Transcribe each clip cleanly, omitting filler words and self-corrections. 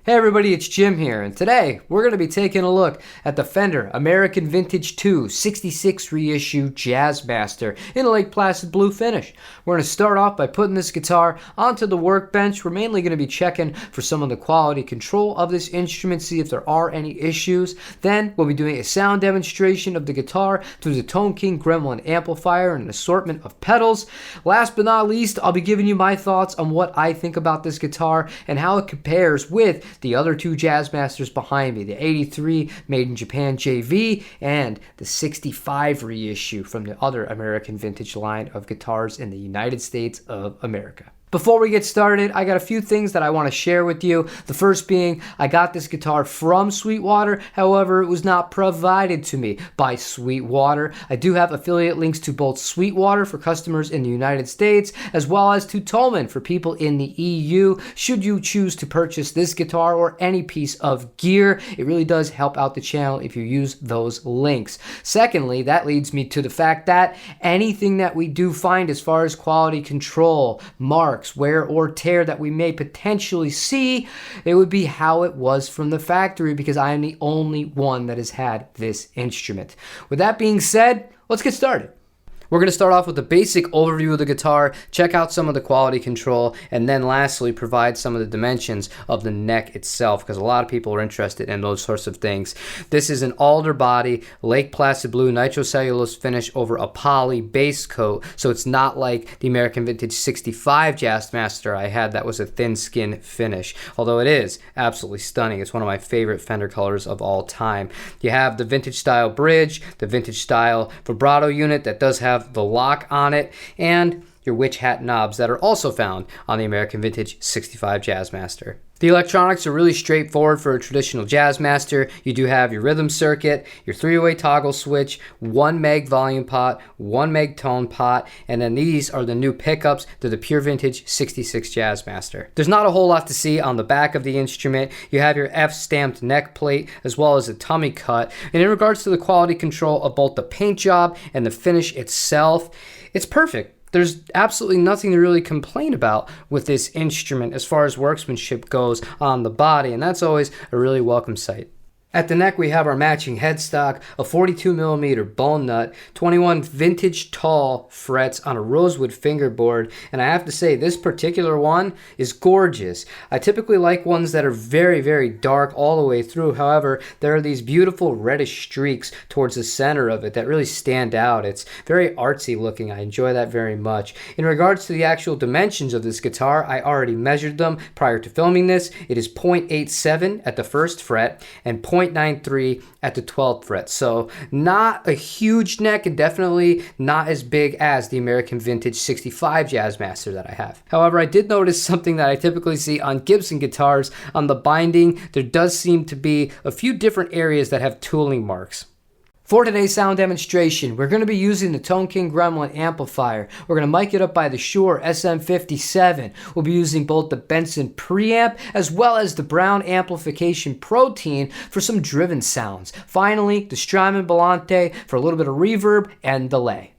Hey everybody, it's Jim here, and today we're going to be taking a look at the Fender American Vintage 2 66 reissue Jazzmaster in a Lake Placid blue finish. We're going to start off by putting this guitar onto the workbench. We're mainly going to be checking for some of the quality control of this instrument, see if there are any issues. Then we'll be doing a sound demonstration of the guitar through the Tone King Gremlin amplifier and an assortment of pedals. Last but not least, I'll be giving you my thoughts on what I think about this guitar and how it compares with the other two Jazzmasters behind me, the 83 Made in Japan JV and the 65 reissue from the other American Vintage line of guitars in the United States of America. Before we get started, I got a few things that I want to share with you. The first being, I got this guitar from Sweetwater. However, it was not provided to me by Sweetwater. I do have affiliate links to both Sweetwater for customers in the United States, as well as to Tolman for people in the EU. Should you choose to purchase this guitar or any piece of gear, it really does help out the channel if you use those links. Secondly, that leads me to the fact that anything that we do find as far as quality control, marks, wear or tear that we may potentially see, it would be how it was from the factory, because I am the only one that has had this instrument. With that being said, let's get started. We're going to start off with a basic overview of the guitar, check out some of the quality control, and then lastly provide some of the dimensions of the neck itself, because a lot of people are interested in those sorts of things. This is an alder body, Lake Placid blue nitrocellulose finish over a poly base coat, so it's not like the American Vintage 65 Jazzmaster I had that was a thin skin finish, although it is absolutely stunning. It's one of my favorite Fender colors of all time. You have the vintage style bridge, the vintage style vibrato unit that does have the lock on it, and your witch hat knobs that are also found on the American Vintage 65 Jazzmaster. The electronics are really straightforward for a traditional Jazzmaster. You do have your rhythm circuit, your 3-way toggle switch, 1 meg volume pot, 1 meg tone pot, and then these are the new pickups to the pure vintage 66 Jazzmaster. There's not a whole lot to see on the back of the instrument. You have your F-stamped neck plate as well as a tummy cut. And in regards to the quality control of both the paint job and the finish itself, it's perfect. There's absolutely nothing to really complain about with this instrument as far as workmanship goes on the body, and that's always a really welcome sight. At the neck, we have our matching headstock, a 42mm bone nut, 21 vintage tall frets on a rosewood fingerboard, and I have to say this particular one is gorgeous. I typically like ones that are very, very dark all the way through. However, there are these beautiful reddish streaks towards the center of it that really stand out. It's very artsy looking. I enjoy that very much. In regards to the actual dimensions of this guitar, I already measured them prior to filming this. It is 0.87 at the first fret and 0.93 at the 12th fret. So not a huge neck and definitely not as big as the American Vintage 65 Jazzmaster that I have. However, I did notice something that I typically see on Gibson guitars. On the binding, there does seem to be a few different areas that have tooling marks. For today's sound demonstration, we're going to be using the Tone King Gremlin amplifier. We're going to mic it up by the Shure SM57. We'll be using both the Benson preamp as well as the Brown amplification protein for some driven sounds. Finally, the Strymon Volante for a little bit of reverb and delay.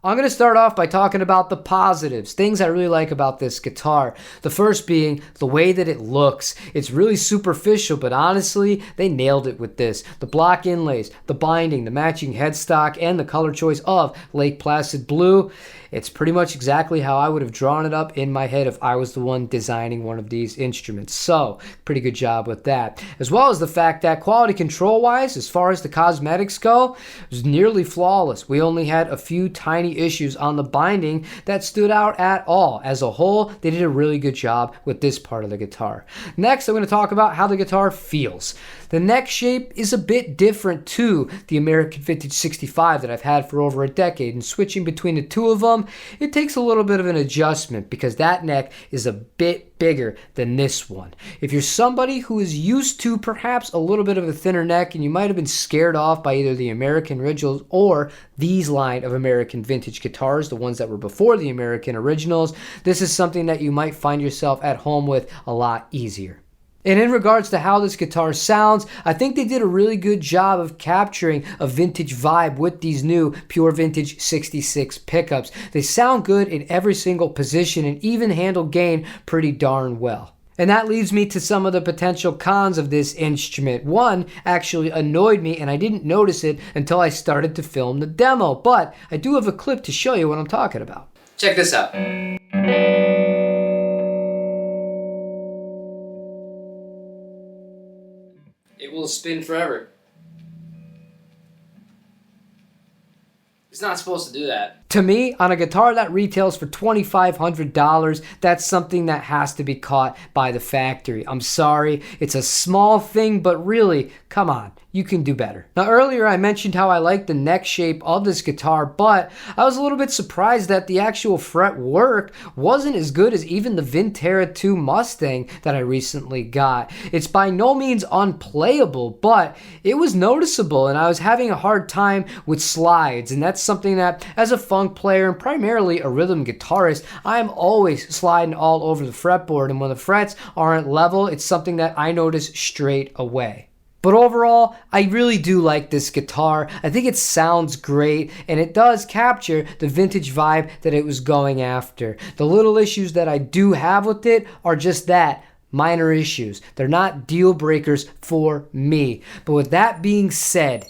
I'm going to start off by talking about the positives, things I really like about this guitar. The first being the way that it looks. It's really superficial, but honestly, they nailed it with this. The block inlays, the binding, the matching headstock, and the color choice of Lake Placid Blue. It's pretty much exactly how I would have drawn it up in my head if I was the one designing one of these instruments. So, pretty good job with that. As well as the fact that quality control-wise, as far as the cosmetics go, it was nearly flawless. We only had a few tiny issues on the binding that stood out at all. As a whole, they did a really good job with this part of the guitar. Next, I'm going to talk about how the guitar feels. The neck shape is a bit different to the American Vintage 65 that I've had for over a decade, and switching between the two of them, it takes a little bit of an adjustment because that neck is a bit bigger than this one. If you're somebody who is used to perhaps a little bit of a thinner neck and you might have been scared off by either the American Originals or these line of American Vintage guitars, the ones that were before the American Originals, this is something that you might find yourself at home with a lot easier. And in regards to how this guitar sounds, I think they did a really good job of capturing a vintage vibe with these new Pure Vintage 66 pickups. They sound good in every single position and even handle gain pretty darn well. And that leads me to some of the potential cons of this instrument. One actually annoyed me and I didn't notice it until I started to film the demo, but I do have a clip to show you what I'm talking about. Check this out. It will spin forever. It's not supposed to do that. To me, on a guitar that retails for $2,500, that's something that has to be caught by the factory. I'm sorry, it's a small thing, but really, come on. You can do better. Now earlier I mentioned how I like the neck shape of this guitar, but I was a little bit surprised that the actual fret work wasn't as good as even the Vintera 2 Mustang that I recently got. It's by no means unplayable, but it was noticeable and I was having a hard time with slides, and that's something that as a funk player and primarily a rhythm guitarist, I am always sliding all over the fretboard, and when the frets aren't level, it's something that I notice straight away. But overall, I really do like this guitar. I think it sounds great, and it does capture the vintage vibe that it was going after. The little issues that I do have with it are just that, minor issues. They're not deal breakers for me. But with that being said,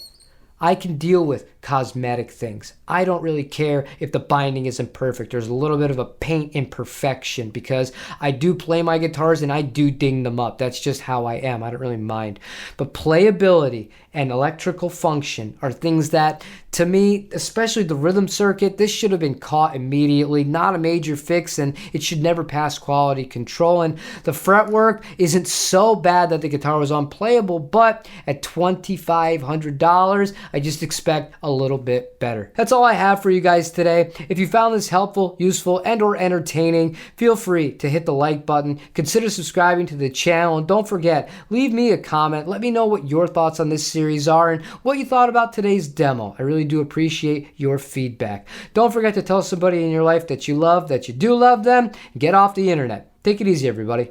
I can deal with cosmetic things. I don't really care if the binding isn't perfect. There's a little bit of a paint imperfection because I do play my guitars and I do ding them up. That's just how I am. I don't really mind. But playability and electrical function are things that, to me, especially the rhythm circuit, this should have been caught immediately. Not a major fix, and it should never pass quality control. And the fretwork isn't so bad that the guitar was unplayable, but at $2,500, I just expect a little bit better. That's all I have for you guys today. If you found this helpful, useful, and or entertaining, feel free to hit the like button, consider subscribing to the channel, and don't forget, leave me a comment. Let me know what your thoughts on this series are and what you thought about today's demo. I really do appreciate your feedback. Don't forget to tell somebody in your life that you love, that you do love them, and get off the internet. Take it easy, everybody.